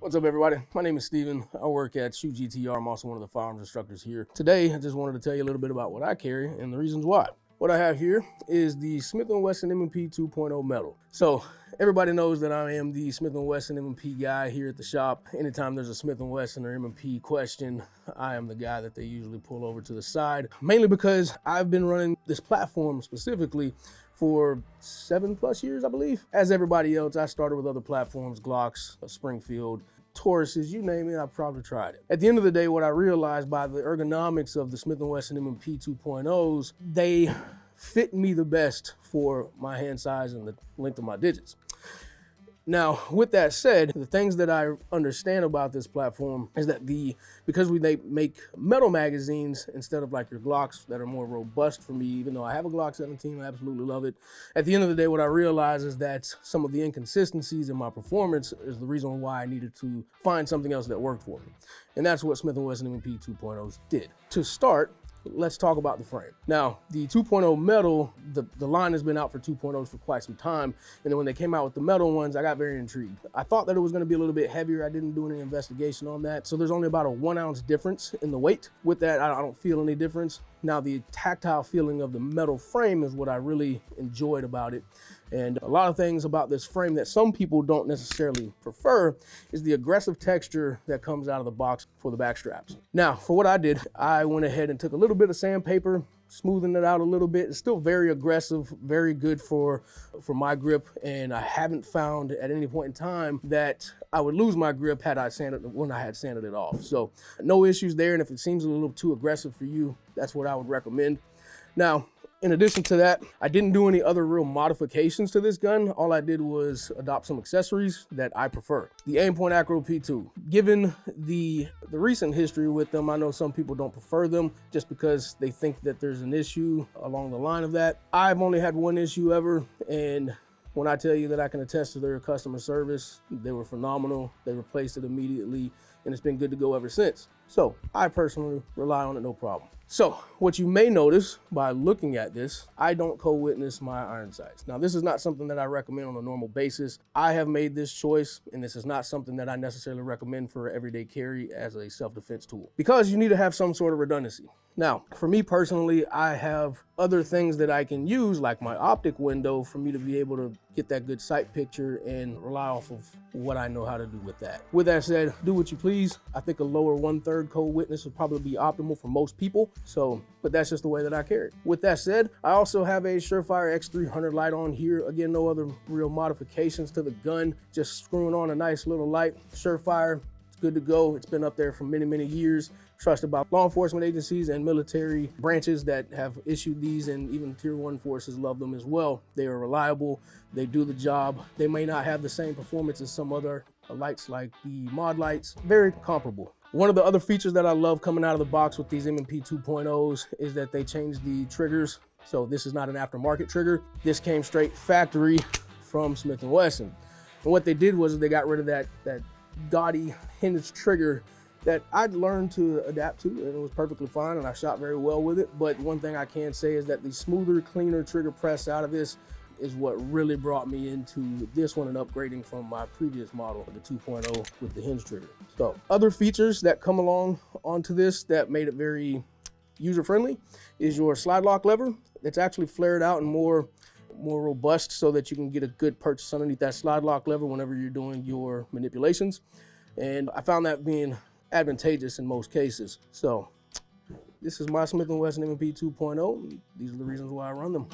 What's up, everybody? My name is Steven. I work at Shoot GTR. I'm also one of the firearms instructors here. Today, I just wanted to tell you a little bit about what I carry and the reasons why. What I have here is the Smith Wesson M&P 2.0 metal. So everybody knows that I am the Smith Wesson M&P guy here at the shop. Anytime there's a Smith Wesson or M&P question, I am the guy that they usually pull over to the side, mainly because I've been running this platform specifically for 7+ years, I believe. As everybody else, I started with other platforms, Glocks, Springfield, Tauruses, you name it, I've probably tried it. At the end of the day, what I realized by the ergonomics of the Smith & Wesson M&P 2.0s, they fit me the best for my hand size and the length of my digits. Now, with that said, the things that I understand about this platform is that because they make metal magazines instead of like your Glocks that are more robust for me, even though I have a Glock 17, I absolutely love it. At the end of the day, what I realize is that some of the inconsistencies in my performance is the reason why I needed to find something else that worked for me. And that's what Smith & Wesson M&P 2.0s did. To start, let's talk about the frame. Now, the 2.0 metal, the line has been out for 2.0s for quite some time. And then when they came out with the metal ones, I got very intrigued. I thought that it was going to be a little bit heavier. I didn't do any investigation on that. So there's only about a 1 ounce difference in the weight. With that, I don't feel any difference. Now, the tactile feeling of the metal frame is what I really enjoyed about it. And a lot of things about this frame that some people don't necessarily prefer is the aggressive texture that comes out of the box for the back straps. Now, for what I did, I went ahead and took a little bit of sandpaper, smoothing it out a little bit. It's still very aggressive, very good for my grip. And I haven't found at any point in time that I would lose my grip when I had sanded it off. So no issues there. And if it seems a little too aggressive for you, that's what I would recommend. Now, in addition to that, I didn't do any other real modifications to this gun. All I did was adopt some accessories that I prefer. The Aimpoint Acro P2. Given the recent history with them, I know some people don't prefer them just because they think that there's an issue along the line of that. I've only had one issue ever, and when I tell you that I can attest to their customer service, they were phenomenal. They replaced it immediately, and it's been good to go ever since. So I personally rely on it, no problem. So what you may notice by looking at this, I don't co-witness my iron sights. Now, this is not something that I recommend on a normal basis. I have made this choice, and this is not something that I necessarily recommend for everyday carry as a self-defense tool, because you need to have some sort of redundancy. Now, for me personally, I have other things that I can use, like my optic window, for me to be able to get that good sight picture and rely off of what I know how to do with that. With that said, do what you please. I think a lower 1/3 co-witness would probably be optimal for most people. So, but that's just the way that I carry it. With that said, I also have a Surefire X300 light on here. Again, no other real modifications to the gun, just screwing on a nice little light. Surefire, it's good to go. It's been up there for many, many years. Trusted by law enforcement agencies and military branches that have issued these, and even Tier 1 forces love them as well. They are reliable, they do the job. They may not have the same performance as some other lights like the mod lights, very comparable. One of the other features that I love coming out of the box with these M&P 2.0s is that they changed the triggers. So this is not an aftermarket trigger. This came straight factory from Smith & Wesson. And what they did was they got rid of that gaudy hinge trigger that I'd learned to adapt to, and it was perfectly fine, and I shot very well with it. But one thing I can say is that the smoother, cleaner trigger press out of this is what really brought me into this one and upgrading from my previous model, the 2.0 with the hinge trigger. So other features that come along onto this that made it very user-friendly is your slide lock lever. It's actually flared out and more robust so that you can get a good purchase underneath that slide lock lever whenever you're doing your manipulations. And I found that being advantageous in most cases. So this is my Smith & Wesson M&P 2.0. These are the reasons why I run them.